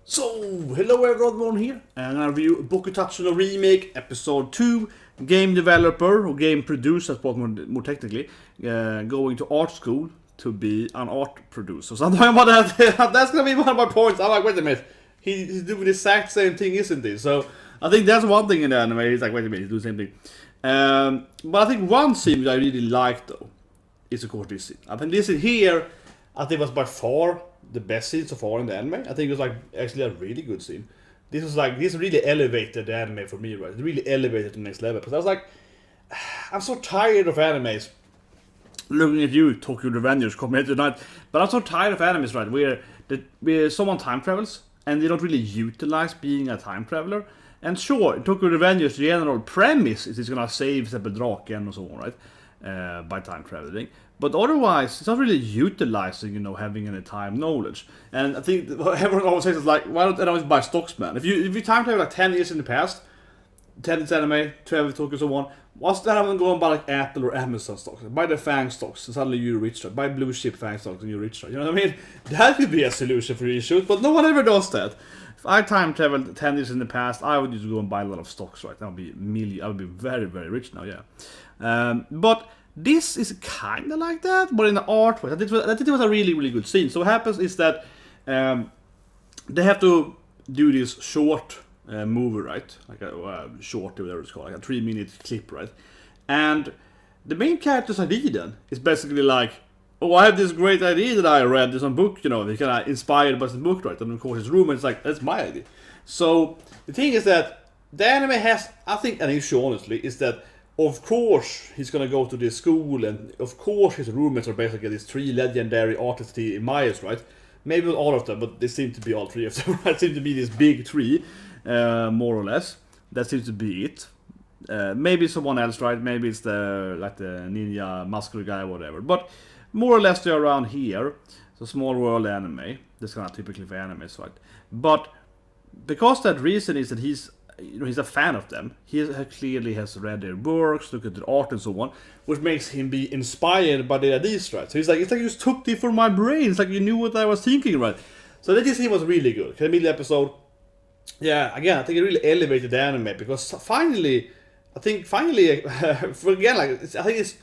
So, hello everyone here, and I review Bokutachi no Remake, episode 2, game developer, or game producer, more technically, going to art school to be an art producer. So I'm talking about that, that's gonna be one of my points. I'm like, wait a minute, he's doing the exact same thing, isn't he? So, I think that's one thing in the anime, he's like, wait a minute, he's doing the same thing. But I think one scene that I really liked though, is of course this scene. I think this scene here, I think was by far the best scene so far in the anime. I think it was like actually a really good scene. This really elevated the anime for me, right? It really elevated to the next level. Because I was like, I'm so tired of animes. Looking at you, Tokyo Revengers, come here tonight. But I'm so tired of animes, right? Where someone time travels and they don't really utilize being a time traveler. And sure, Tokyo Revengers, the general premise is he's gonna save Draken and so on, right? By time traveling. But otherwise, it's not really utilizing, having any time knowledge. And I think what everyone always says is like, why don't I always buy stocks, man? If you time travel like 10 years in the past, 10 years anime, 12 Tokyo, so on, what's that having going by like Apple or Amazon stocks? Buy the FANG stocks, and suddenly you're rich, right? Buy blue chip FANG stocks and you're rich, right? You know what I mean? That could be a solution for issues, but no one ever does that. If I time traveled 10 years in the past, I would just go and buy a lot of stocks, right? I would be very, very rich now, yeah. But this is kind of like that, but in the art way. I think it was a really, really good scene. So what happens is that they have to do this short movie, right? Like a short, whatever it's called, like a 3-minute clip, right? And the main character's idea then is basically like, oh, I have this great idea that I read in some book, they kind of inspired by some book, right? And of course his roommate is like, that's my idea. So the thing is that the anime has, I think, an issue honestly, is that of course he's gonna go to this school, and of course his roommates are basically these 3 legendary artists in Mayas, right? Maybe not all of them, but they seem to be all 3 of them, right? Seem to be this big 3, more or less. That seems to be it. Maybe someone else, right? Maybe it's the ninja muscular guy, whatever. But more or less they're around here. So small world anime. That's kind of typically for animes, right? But because that reason is that he's a fan of them. He clearly has read their works, looked at their art and so on, which makes him be inspired by their ideas, right? So it's like you just took it from my brain. It's like you knew what I was thinking, right? So that scene was really good. The middle episode, yeah, again, I think it really elevated the anime because finally, I think it's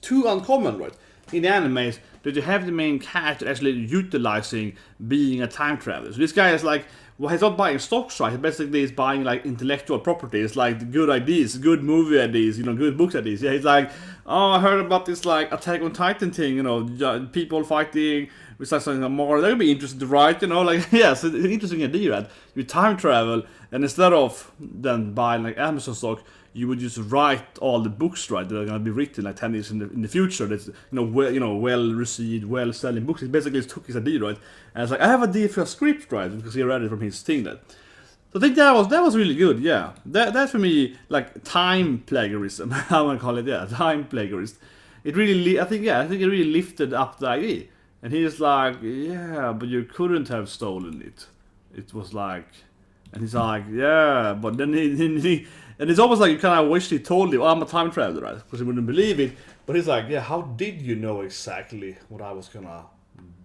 too uncommon, right? In the animes, that you have the main character actually utilizing being a time traveler. So this guy is like, well, he's not buying stocks, right? He basically is buying like intellectual properties, like good ideas, good movie ideas, good books ideas. Yeah, he's like, oh, I heard about this like Attack on Titan thing, people fighting with something more. That would be interesting to write, like yeah, so it's an interesting idea, right? You time travel, and instead of then buying like Amazon stock, you would just write all the books, right, that are going to be written like 10 years in the future. That's well received, well selling books. He basically just took his idea, right, and it's like, I have a idea for a script, right, because he read it from his thing. That so I think that was really good. Yeah, that for me, like time plagiarism. How I call it, yeah, time plagiarist. It really, I think it really lifted up the idea. And he's like, yeah, but you couldn't have stolen it. It was like, and he's like, yeah, but then he and it's almost like you kind of wish he told him, oh, I'm a time traveler, right? Because he wouldn't believe it. But he's like, yeah, how did you know exactly what I was gonna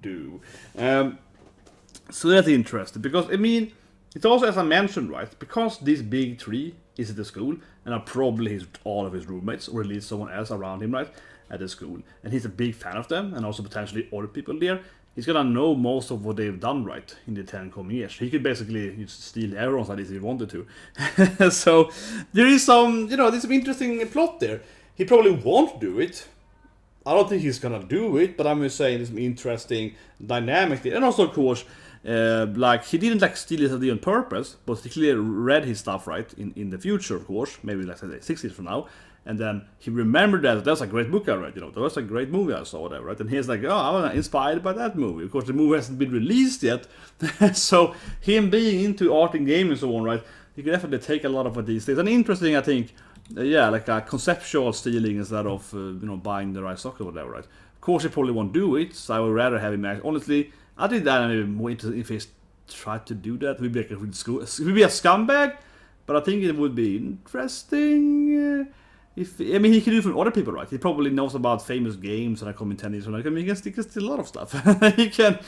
do? So that's interesting. Because, I mean, it's also, as I mentioned, right? Because this big 3 is at the school, and are probably all of his roommates, or at least someone else around him, right? At the school. And he's a big fan of them, and also potentially other people there. He's gonna know most of what they've done right in the 10 coming years. He could basically just steal everyone's ideas if he wanted to. So there is there's some interesting plot there. He probably won't do it. I don't think he's gonna do it, but I'm just saying there's some interesting dynamic there. And also, of course, he didn't steal his idea on purpose, but he clearly read his stuff right in the future, of course, maybe 6 years from now. And then he remembered that's a great book I read, that was a great movie I saw, whatever, right? And he's like, oh, I was inspired by that movie. Of course, the movie hasn't been released yet, so him being into art and game and so on, right? He can definitely take a lot of these things. And interesting, I think, like a conceptual stealing instead of buying the right stock or whatever, right? Of course, he probably won't do it, so I would rather have him. Honestly, I think that would be more interesting if he tried to do that. It would be a scumbag, but I think it would be interesting. I mean, he can do it from other people, right? He probably knows about famous games that are coming 10 years from now. I mean, he can steal a lot of stuff. he can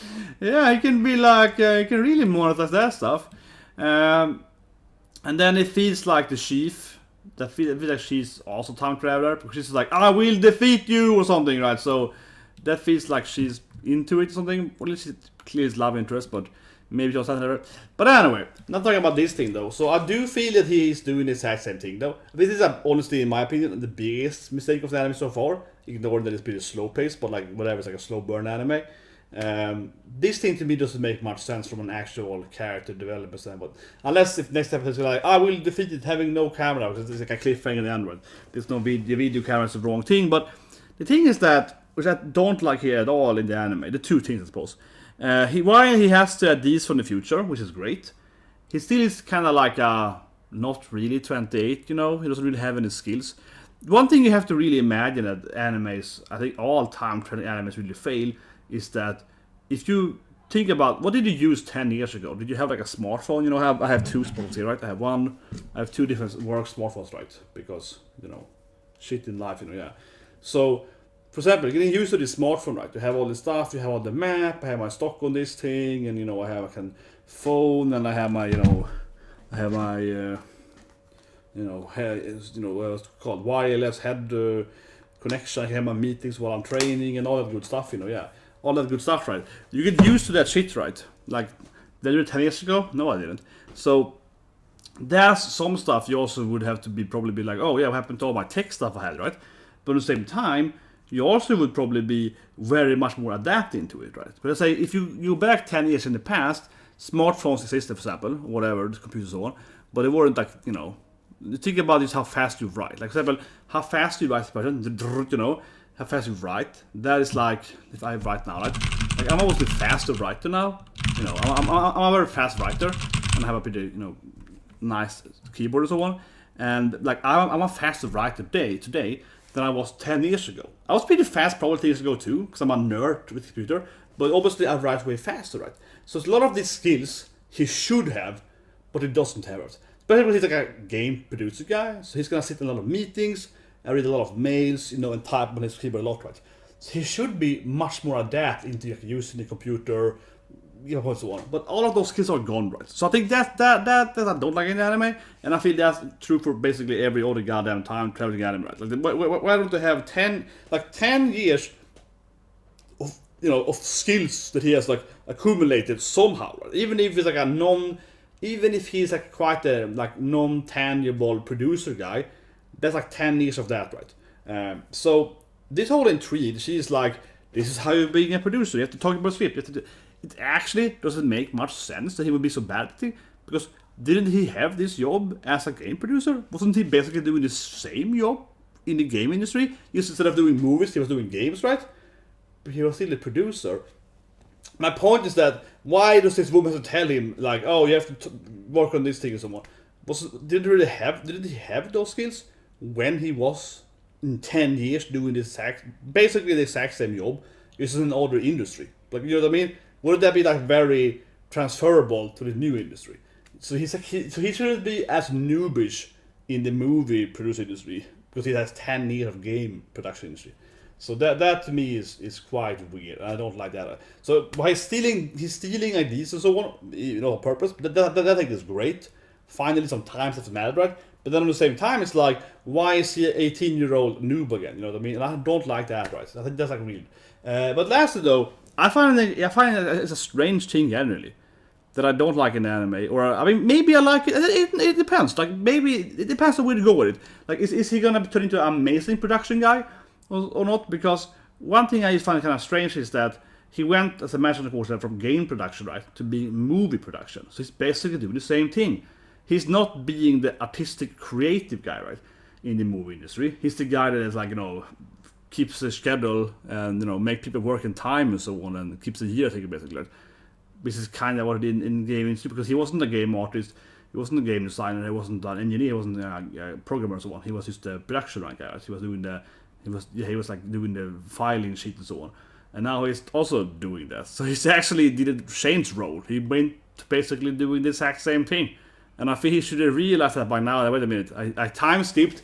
be like, he can really monetize that stuff. And then it feels like the chief, that feels like she's also time traveler, because she's like, I will defeat you, or something, right? So that feels like she's into it or something. Or at least it clearly is love interest, but maybe just another. But anyway, not talking about this thing though. So I do feel that he's doing the exact same thing though. This is honestly, in my opinion, the biggest mistake of the anime so far. Ignoring that it's pretty slow pace, but like whatever, it's like a slow burn anime. This thing to me doesn't make much sense from an actual character development standpoint. Unless if next episode is like, I will defeat it having no camera, because it's like a cliffhanger in the end. There's no video camera, is the wrong thing. But the thing is that, which I don't like here at all in the anime, the two things I suppose. While he has the ideas from the future, which is great, he still is kind of like not really 28, you know? He doesn't really have any skills. One thing you have to really imagine that animes, I think all time trending animes really fail, is that if you think about, what did you use 10 years ago? Did you have like a smartphone? You know, I have two smartphones here, right? I have two different work smartphones, right? Because, you know, shit in life, you know, yeah. So, for example, getting used to this smartphone, right? You have all this stuff, you have all the map, I have my stock on this thing, and you know, I have a phone, and I have my, what's it called, wireless head connection. I can have my meetings while I'm training and all that good stuff, you know, yeah. All that good stuff, right? You get used to that shit, right? Like, did I do it 10 years ago? No, I didn't. So, there's some stuff you also would have to probably be like, oh yeah, what happened to all my tech stuff I had, right? But at the same time, you also would probably be very much more adapting to it, right? But I say, if you go back 10 years in the past, smartphones existed, for example, whatever, the computers and so on, but they weren't like, you know, think about this, how fast you write. Like, for example, how fast you write, you know, how fast you write. That is like, if I write now, like I'm almost a faster writer now. You know, I'm a very fast writer, and I have a pretty, you know, nice keyboard and so on. And like, I'm a faster writer today than I was 10 years ago. I was pretty fast probably 10 years ago too, because I'm a nerd with computer, but obviously I write way faster, right? So it's a lot of these skills he should have, but he doesn't have it. Especially when he's like a game producer guy, so he's gonna sit in a lot of meetings, and read a lot of mails, you know, and type on his keyboard a lot, right? So he should be much more adept into like, using the computer, you know, and so on. But all of those skills are gone, right? So I think that I don't like in anime, and I feel that's true for basically every other goddamn time traveling anime, right? Like, why don't they have 10 years of, you know, of skills that he has like accumulated somehow, right? Even if he's like even if he's like quite a like non-tangible producer guy, that's like 10 years of that, right? So this whole intrigue, she's like, this is how you're being a producer. You have to talk about script. It actually doesn't make much sense that he would be so bad at it, because didn't he have this job as a game producer? Wasn't he basically doing the same job in the game industry? Just instead of doing movies, he was doing games, right? But he was still a producer. My point is that, why does this woman have to tell him, like, oh, you have to work on this thing and so on? Didn't he have those skills when he was in 10 years doing basically the exact same job, just in another industry? Like, you know what I mean? Wouldn't that be like very transferable to the new industry? So he shouldn't be as noobish in the movie producer industry, because he has 10 years of game production industry. So that to me is quite weird. I don't like that. So by he's stealing ideas and so on, you know, on purpose. That I think is great. Finally, sometimes it's mad, right? But then at the same time, it's like, why is he an 18-year-old noob again? You know what I mean? And I don't like that, right? I think that's like weird. But lastly, though, I find that it's a strange thing generally that I don't like in anime. Or I mean, maybe I like it. It depends. Like, maybe it depends on where to go with it. Like, is he gonna turn into an amazing production guy or not? Because one thing I find kind of strange is that he went, as I mentioned, of course, from game production, right, to being movie production. So he's basically doing the same thing. He's not being the artistic, creative guy, right, in the movie industry. He's the guy that is like, you know, keeps the schedule and, you know, make people work in time and so on, and keeps the year taken, basically. Right? Which is kind of what he did in game industry, because he wasn't a game artist, he wasn't a game designer, he wasn't an engineer, he wasn't a programmer and so on. He was just a production guy. Right? He was doing he was like doing the filing sheet and so on. And now he's also doing that. So he's actually did a change role. He went to basically doing the exact same thing. And I think he should have realized that by now. Wait a minute, I time skipped.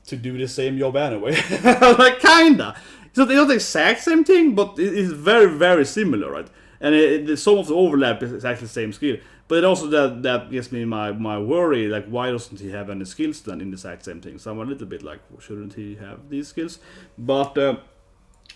to do the same job anyway. Like, kinda. It's not the exact same thing, but it's very, very similar, right? And some of the overlap is actually the same skill. But it also that gives me my worry, like, why doesn't he have any skills then in the exact same thing? So I'm a little bit like, shouldn't he have these skills? But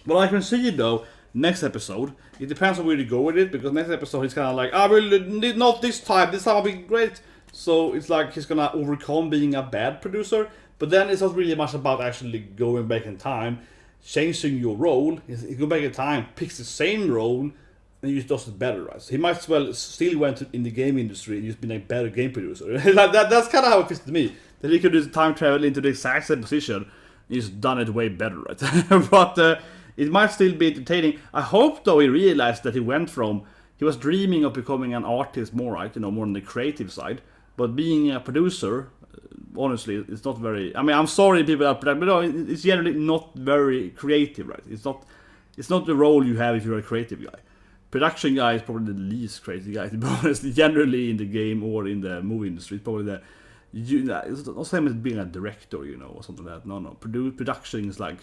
what I can see though, next episode, it depends on where you go with it, because next episode he's kind of like, I will not this time I'll be great. So it's like he's gonna overcome being a bad producer, but then it's not really much about actually going back in time, changing your role. He go back in time, picks the same role, and you does it better, right? So he might as well still went in the game industry and just been a better game producer. Like that's kind of how it feels to me. That he could just time travel into the exact same position, and he's done it way better, right? But it might still be entertaining. I hope though he realized that he was dreaming of becoming an artist more, right? More on the creative side. But being a producer, honestly, it's not very. I mean, I'm sorry, people out there, but no, it's generally not very creative, right? It's not the role you have if you're a creative guy. Production guy is probably the least creative guy, to be honest. Generally in the game or in the movie industry, it's probably it's not the same as being a director, or something like that. No. Production is like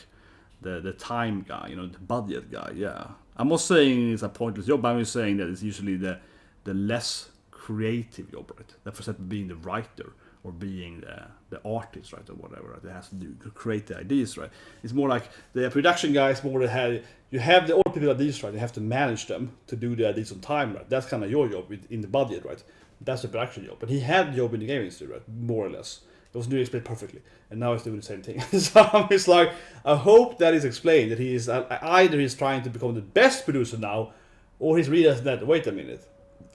the time guy, the budget guy. Yeah, I'm not saying it's a pointless job. I'm just saying that it's usually the less creative job, right? That for example being the writer or being the artist, right, or whatever, right? It has to do to create the ideas, right? It's more like the production guys more that you have the all people ideas, right? You have to manage them to do the ideas on time, right? That's kind of your job in the budget, right? That's the production job. But he had the job in the game industry, right? More or less. It was doing it perfectly, and now he's doing the same thing. So I'm just like, I hope that is explained that he is either he's trying to become the best producer now, or he's realizing that wait a minute.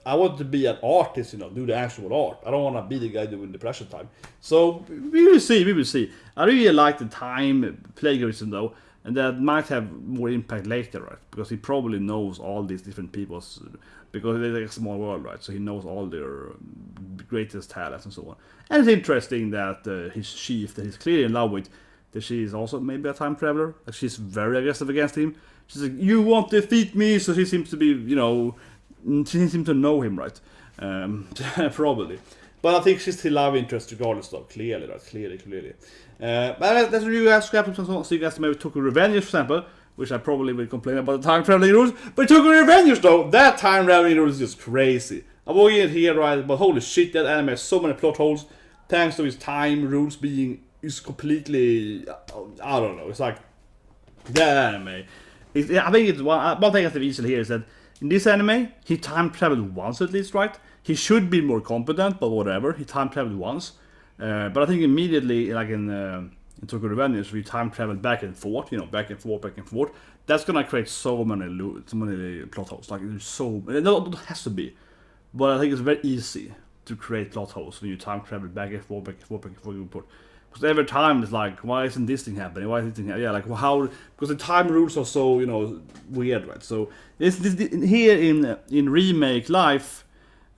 I want to be an artist, do the actual art. I don't want to be the guy doing the production time. So we will see. I really like the time plagiarism though, and that might have more impact later, right? Because he probably knows all these different people's, because it's like a small world, right? So he knows all their greatest talents and so on. And it's interesting that his chief, that he's clearly in love with, that she is also maybe a time traveler. Like she's very aggressive against him. She's like, you won't defeat me. So she seems to be, she seems to know him, right? Probably. But I think she's still love interest regardless though, clearly, right? Clearly. But that's what you guys scrap. So you guys maybe took a revenge, for example, which I probably will complain about the time traveling rules. But took a revenge though, that time traveling rules is just crazy. I'm walking in here, right? But holy shit, that anime has so many plot holes. Thanks to his time rules is completely, I don't know. It's like that anime. I think it's one thing I have to easily here is that in this anime, he time traveled once at least, right? He should be more competent, but whatever. He time traveled once, but I think immediately, like in Tokyo Revengers, we time traveled back and forth, back and forth. That's gonna create so many plot holes. Like there's it has to be, but I think it's very easy to create plot holes when you time travel back and forth. Because every time it's like, why isn't this thing happening? Why is this thing happening? Yeah, like how? Because the time rules are so weird, right? So this here in Remake Life,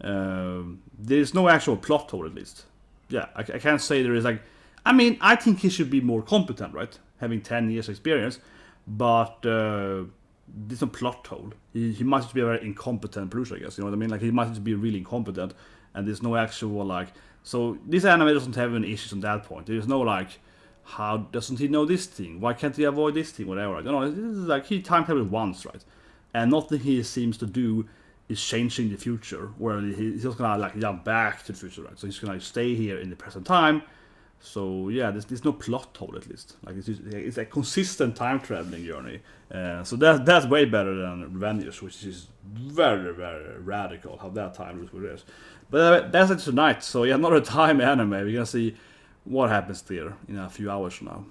there's no actual plot hole at least. Yeah, I can't say there is like. I mean, I think he should be more competent, right? Having 10 years experience, but there's no plot hole. He might just be a very incompetent producer, I guess. You know what I mean? Like he might just be really incompetent, and there's no actual like. So this anime doesn't have any issues on that point. There's no like, how doesn't he know this thing? Why can't he avoid this thing? Whatever. This is like he time traveled once, right? And nothing he seems to do is changing the future, where he's just gonna like jump back to the future, right? So he's gonna stay here in the present time. So yeah, there's no plot hole at least. Like it's a consistent time traveling journey. So that's way better than Revengers, which is very very radical how that time is. But that's it tonight. So yeah, another time anime. We're gonna see what happens there in a few hours from now.